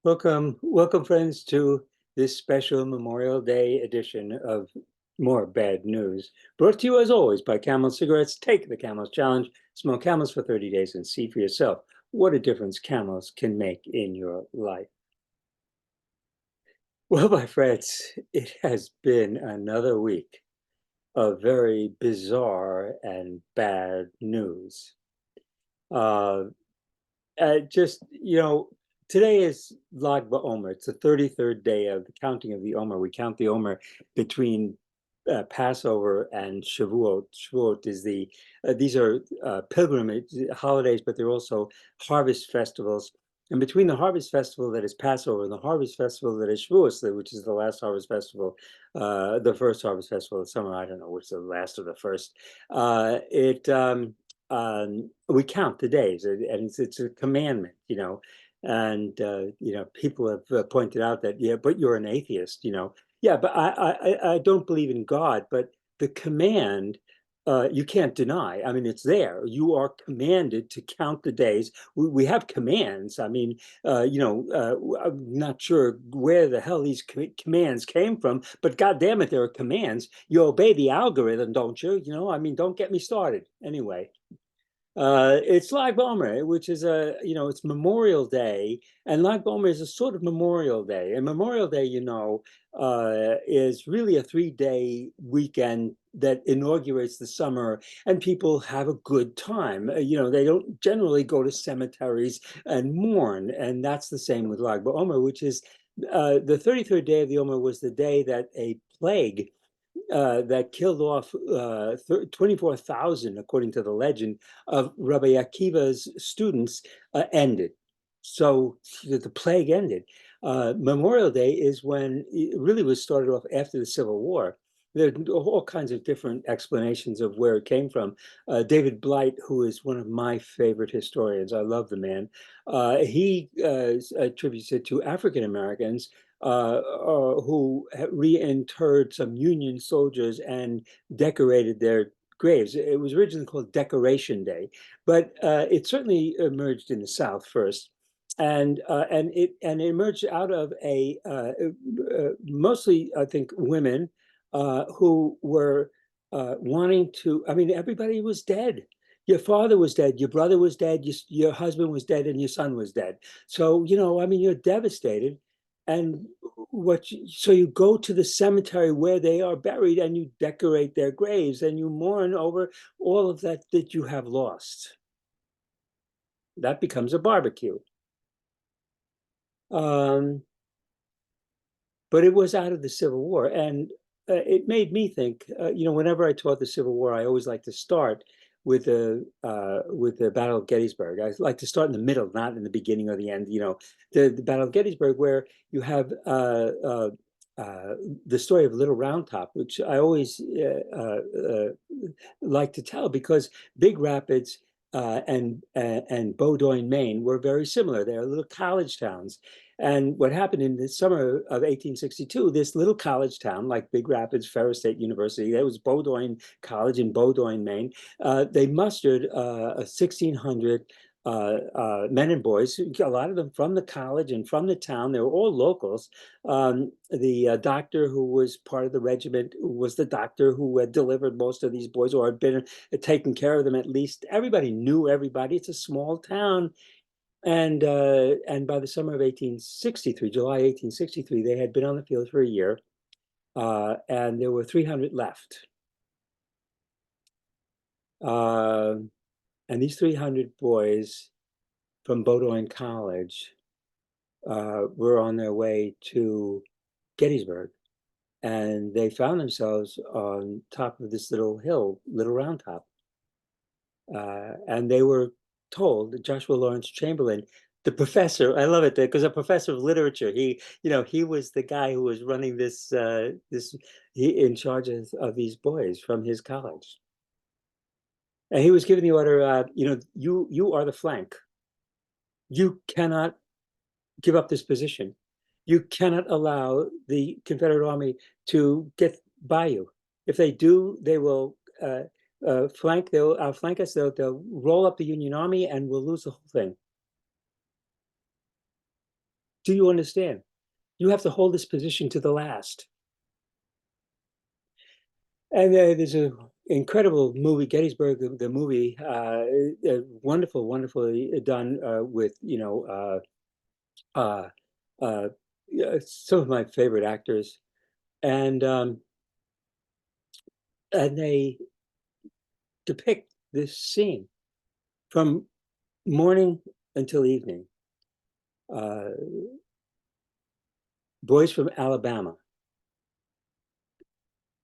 Welcome, friends, to this special Memorial Day edition of More Bad News. Brought to you, as always, by Camel Cigarettes. Take the Camels Challenge. Smoke Camels for 30 days and see for yourself what a difference Camels can make in your life. Well, my friends, it has been another week of very bizarre and bad news. Uh, just, today is Lag BaOmer. It's the 33rd day of the counting of the Omer. We count the Omer between Passover and Shavuot. Shavuot is these are pilgrimage holidays, but they're also harvest festivals. And between the harvest festival that is Passover and the harvest festival that is Shavuot, which is the last harvest festival, the first harvest festival of summer, I don't know which is the last or the first, we count the days, and it's a commandment, and people have pointed out that, yeah, but you're an atheist, yeah, but I don't believe in God, but the command, you can't deny. I mean, it's there. You are commanded to count the days. We have commands. I mean, I'm not sure where the hell these commands came from, but God damn it, there are commands. You obey the algorithm, don't you? I mean, don't get me started. Anyway. It's Lag BaOmer, which is it's Memorial Day, and Lag BaOmer is a sort of Memorial Day. And Memorial Day, is really a 3-day weekend that inaugurates the summer, and people have a good time. They don't generally go to cemeteries and mourn, and that's the same with Lag BaOmer, which is the 33rd day of the Omer was the day that a plague that killed off 24,000, according to the legend, of Rabbi Akiva's students ended. So the plague ended. Memorial Day is when it really was started off after the Civil War. There are all kinds of different explanations of where it came from. David Blight, who is one of my favorite historians, I love the man, he attributes it to African Americans who reinterred some Union soldiers and decorated their graves. It was originally called Decoration Day, but it certainly emerged in the South first. And it emerged out of mostly, I think, women who were wanting to. I mean, everybody was dead. Your father was dead, your brother was dead, your husband was dead, and your son was dead. So, I mean, you're devastated. And so you go to the cemetery where they are buried and you decorate their graves and you mourn over all of that you have lost. That becomes a barbecue. Um, but it was out of the Civil War, and it made me think. Whenever I taught the Civil War, I always like to start with the Battle of Gettysburg. I like to start in the middle, not in the beginning or the end. The Battle of Gettysburg, where you have the story of Little Round Top, which I always like to tell because Big Rapids and Bowdoin, Maine, were very similar. They're little college towns. And what happened in the summer of 1862, this little college town like Big Rapids, Ferris State University, there was Bowdoin College in Bowdoin, Maine. They mustered 1,600 men and boys, a lot of them from the college and from the town. They were all locals. The doctor who was part of the regiment was the doctor who had delivered most of these boys or had been taking care of them at least. Everybody knew everybody. It's a small town. And by the summer of 1863, July 1863, they had been on the field for a year, and there were 300 left. And these 300 boys from Bowdoin College were on their way to Gettysburg, and they found themselves on top of this little hill, Little Round Top. And they were told that Joshua Lawrence Chamberlain, the professor, I love it because a professor of literature, he was the guy who was running he in charge of these boys from his college. And he was giving the order, you are the flank. You cannot give up this position. You cannot allow the Confederate Army to get by you. If they do, they will they'll outflank us, they'll roll up the Union Army and we'll lose the whole thing. Do you understand? You have to hold this position to the last. And there's a incredible movie, Gettysburg, the movie, wonderful, wonderfully done with, uh, yeah, some of my favorite actors, and they depict this scene from morning until evening. Uh, Boys from Alabama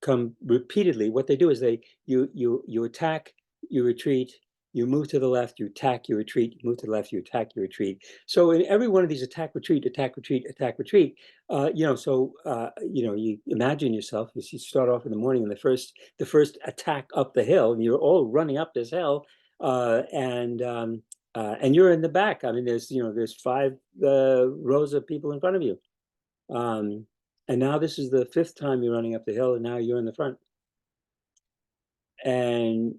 come repeatedly. What they do is you attack, you retreat, you move to the left, you attack, you retreat, you move to the left, you attack, you retreat. So in every one of these attack, retreat, attack, retreat, attack, retreat, you imagine yourself as you start off in the morning and the first attack up the hill, and you're all running up this hill, and you're in the back. I mean, there's five rows of people in front of you. Um, and now this is the fifth time you're running up the hill, and now you're in the front. And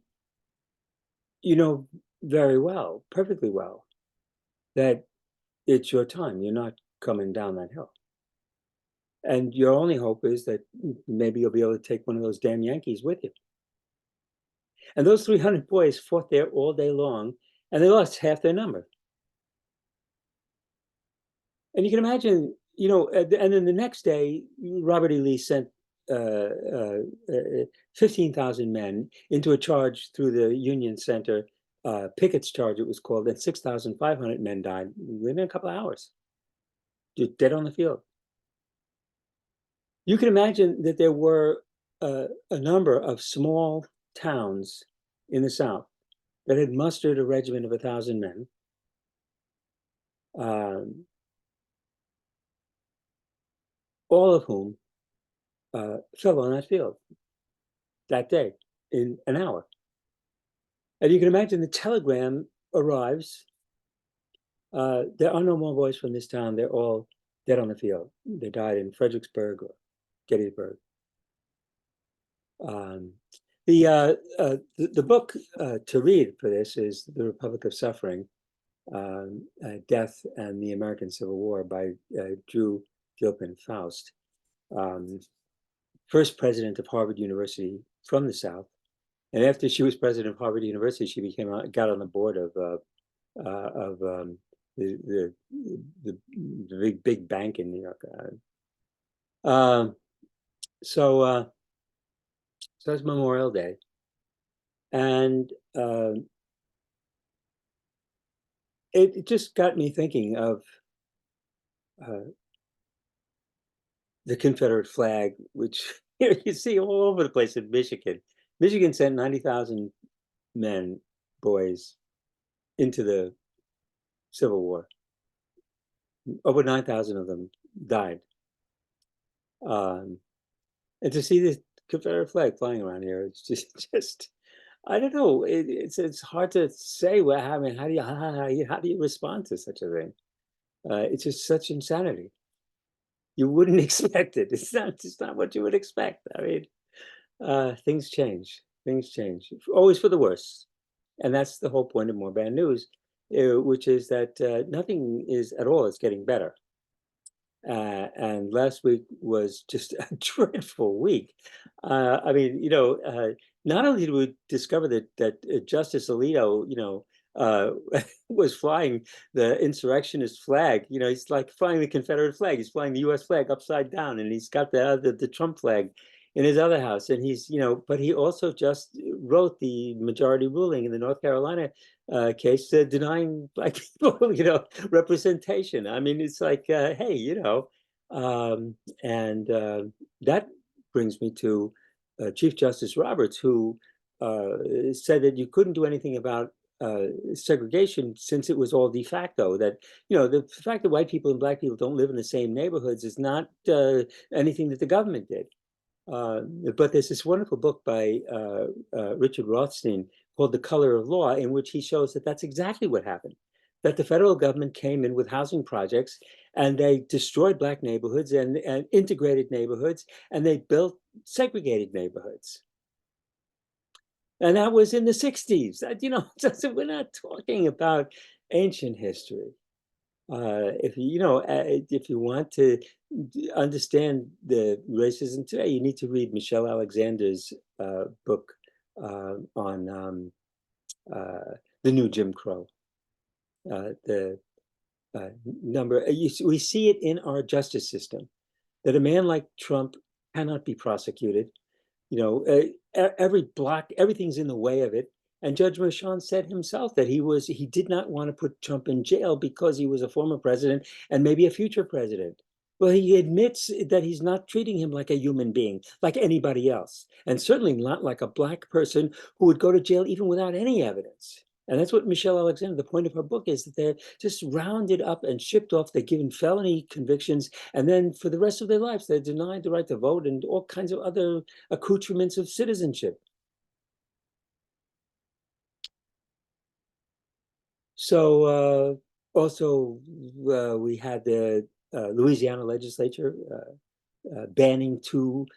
you know very well, perfectly well, that it's your time. You're not coming down that hill. And your only hope is that maybe you'll be able to take one of those damn Yankees with you. And those 300 boys fought there all day long, and they lost half their number. And you can imagine, and then the next day, Robert E. Lee sent uh, uh, 15,000 men into a charge through the Union Center, Pickett's Charge, it was called, and 6,500 men died within a couple of hours, just dead on the field. You can imagine that there were a number of small towns in the South that had mustered a regiment of 1,000 men. Um, all of whom fell on that field that day in an hour. And you can imagine the telegram arrives. There are no more boys from this town. They're all dead on the field. They died in Fredericksburg or Gettysburg. Um, the book to read for this is The Republic of Suffering, Death and the American Civil War by Drew Gilpin Faust. First president of Harvard University from the South. And after she was president of Harvard University, she got on the board of the, big bank in New York. So it's Memorial Day, and it just got me thinking of the Confederate flag, which you see all over the place in Michigan. Michigan sent 90,000 men, boys, into the Civil War. Over 9,000 of them died. And to see the Confederate flag flying around here, it's just I don't know. It's hard to say. Well, I mean, how do you respond to such a thing? It's just such insanity. You wouldn't expect it. It's not what you would expect. I mean, things change. Things change, always for the worse. And that's the whole point of More Bad News, which is that nothing is at all is getting better. And last week was just a dreadful week. I mean, not only did we discover that Justice Alito, was flying the insurrectionist flag. He's like flying the Confederate flag. He's flying the U.S. flag upside down, and he's got the Trump flag in his other house. And but he also just wrote the majority ruling in the North Carolina case denying Black people, representation. I mean, it's like, hey, and that brings me to Chief Justice Roberts, who said that you couldn't do anything about segregation since it was all de facto. That the fact that white people and Black people don't live in the same neighborhoods is not anything that the government did. But there's this wonderful book by Richard Rothstein called The Color of Law, in which he shows that that's exactly what happened. That the federal government came in with housing projects, and they destroyed Black neighborhoods and integrated neighborhoods, and they built segregated neighborhoods. And that was in the 60s. We're not talking about ancient history. If you want to understand the racism today, you need to read Michelle Alexander's book on the new Jim Crow. The number we see it in our justice system that a man like Trump cannot be prosecuted. Every block, everything's in the way of it. And Judge Merchan said himself that he did not want to put Trump in jail because he was a former president and maybe a future president. Well, he admits that he's not treating him like a human being, like anybody else, and certainly not like a black person who would go to jail even without any evidence. And that's what Michelle Alexander, the point of her book is that they're just rounded up and shipped off. They're given felony convictions. And then for the rest of their lives, they're denied the right to vote and all kinds of other accoutrements of citizenship. So also, we had the Louisiana legislature banning two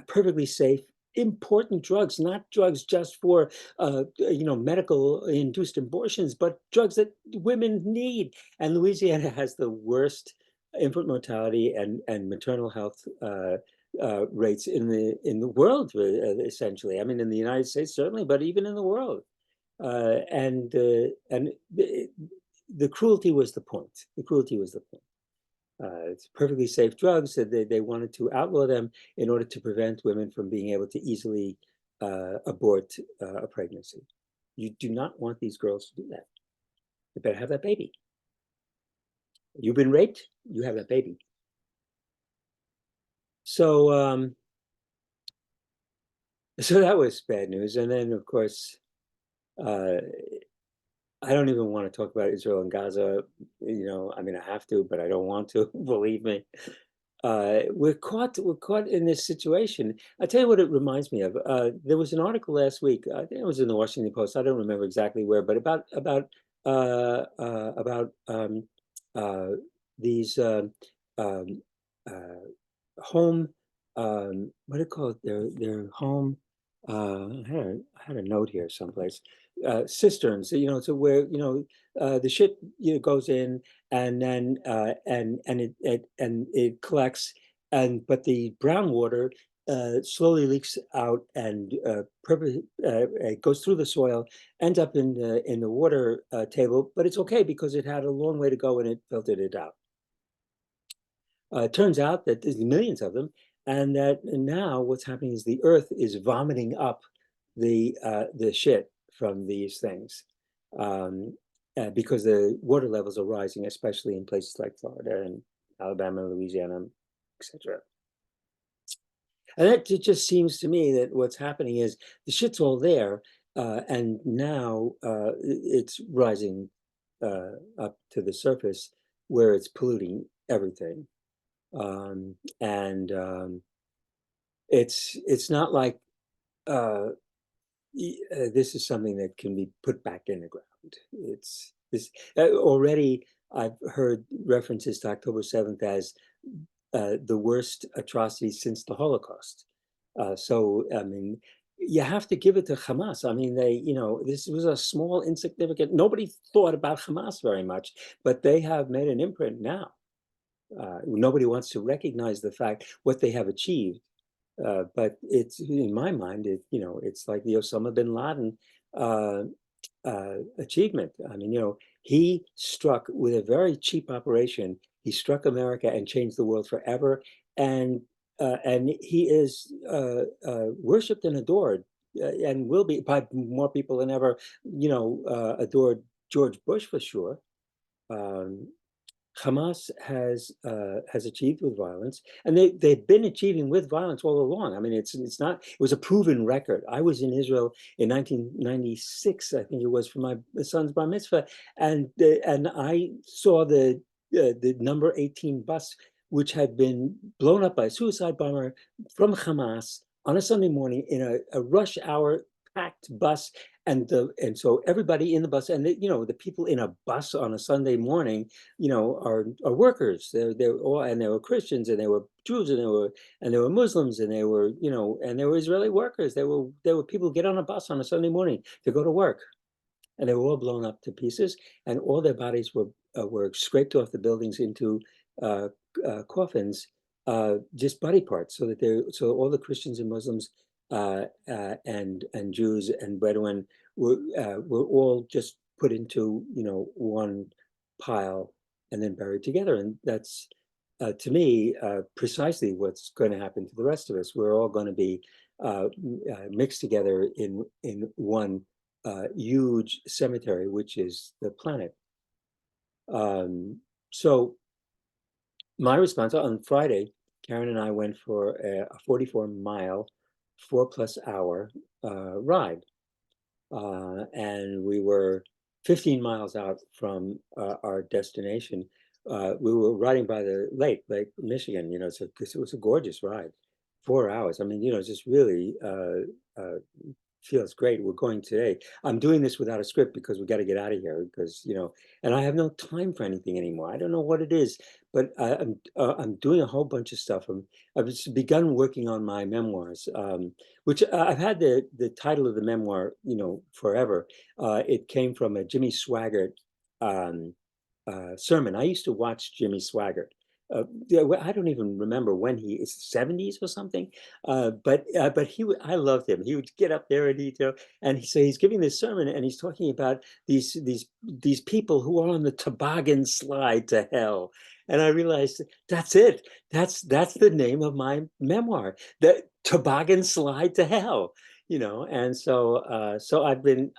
perfectly safe, important drugs, not drugs just for medical induced abortions, but drugs that women need. And Louisiana has the worst infant mortality and maternal health rates in the world, essentially. I mean, in the United States certainly, but even in the world. And the cruelty was the point. The cruelty was the point. It's perfectly safe drugs. So they wanted to outlaw them in order to prevent women from being able to easily abort a pregnancy. You do not want these girls to do that. You better have that baby. You've been raped, you have that baby. So so that was bad news. And then, of course, uh, I don't even want to talk about Israel and Gaza. I mean, I have to, but I don't want to, believe me. We're caught in this situation. I tell you what it reminds me of. There was an article last week. I think it was in the Washington Post. I don't remember exactly where, but about uh, these um, uh, home. What do you call it? Their home. I had a note here someplace. Cisterns. So where the ship goes in and then it collects, but the brown water slowly leaks out and it goes through the soil, ends up in the water table, but it's okay because it had a long way to go and it filtered it out. It turns out that there's millions of them, and that now what's happening is the Earth is vomiting up the shit from these things, um, because the water levels are rising, especially in places like Florida and Alabama, Louisiana, etc. And it just seems to me that what's happening is the shit's all there, and now it's rising up to the surface where it's polluting everything. And it's not like this is something that can be put back in the ground. It's this already. I've heard references to October 7th as the worst atrocity since the Holocaust. So I mean, you have to give it to Hamas. I mean, this was a small, insignificant. Nobody thought about Hamas very much, but they have made an imprint now. Nobody wants to recognize the fact what they have achieved, but it's in my mind, it's like the Osama bin Laden uh, achievement. I mean, he struck with a very cheap operation. He struck America and changed the world forever, and he is worshipped and adored, and will be by more people than ever. Adored George Bush for sure. Um, Hamas has achieved with violence, and they've been achieving with violence all along. I mean, it's not. It was a proven record. I was in Israel in 1996, I think it was, for my son's bar mitzvah, and I saw the number 18 bus, which had been blown up by a suicide bomber from Hamas on a Sunday morning in a rush hour packed bus. And so everybody in the bus, and the people in a bus on a Sunday morning, are workers. They're all, and they were Christians, and they were Jews, and they were Muslims, and they were and they were Israeli workers. There were people who get on a bus on a Sunday morning to go to work, and they were all blown up to pieces, and all their bodies were were scraped off the buildings into uh, coffins, just body parts, so that so all the Christians and Muslims and Jews and Bedouin were all just put into one pile and then buried together, and that's to me precisely what's going to happen to the rest of us. We're all going to be mixed together in one huge cemetery, which is the planet. So my response on Friday, Karen and I went for a 44-mile, 4+ hour ride. And we were 15 miles out from our destination. We were riding by the Lake Michigan, so it was a gorgeous ride. 4 hours. I mean, just really feels great. We're going today. I'm doing this without a script because we got to get out of here because, and I have no time for anything anymore. I don't know what it is, but I'm doing a whole bunch of stuff. I've just begun working on my memoirs, which I've had the title of the memoir, forever. It came from a Jimmy Swaggart sermon. I used to watch Jimmy Swaggart. Yeah, I don't even remember when it's the 70s or something. But I loved him. He would get up there and he's giving this sermon and he's talking about these people who are on the toboggan slide to hell. And I realized that's it. That's the name of my memoir, the toboggan slide to hell. And so I've been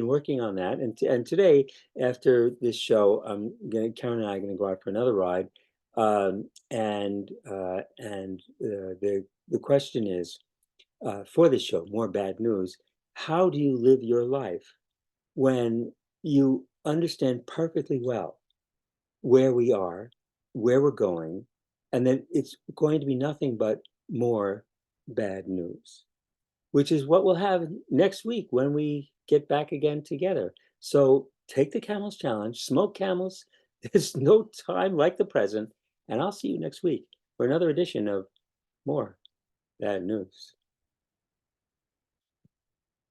working on that, and today after this show, Karen and I are going to go out for another ride, the question is for this show, More Bad News. How do you live your life when you understand perfectly well where we are, where we're going, and then it's going to be nothing but more bad news, which is what we'll have next week when we get back again together. So take the Camels Challenge, smoke camels. There's no time like the present. And I'll see you next week for another edition of More Bad News.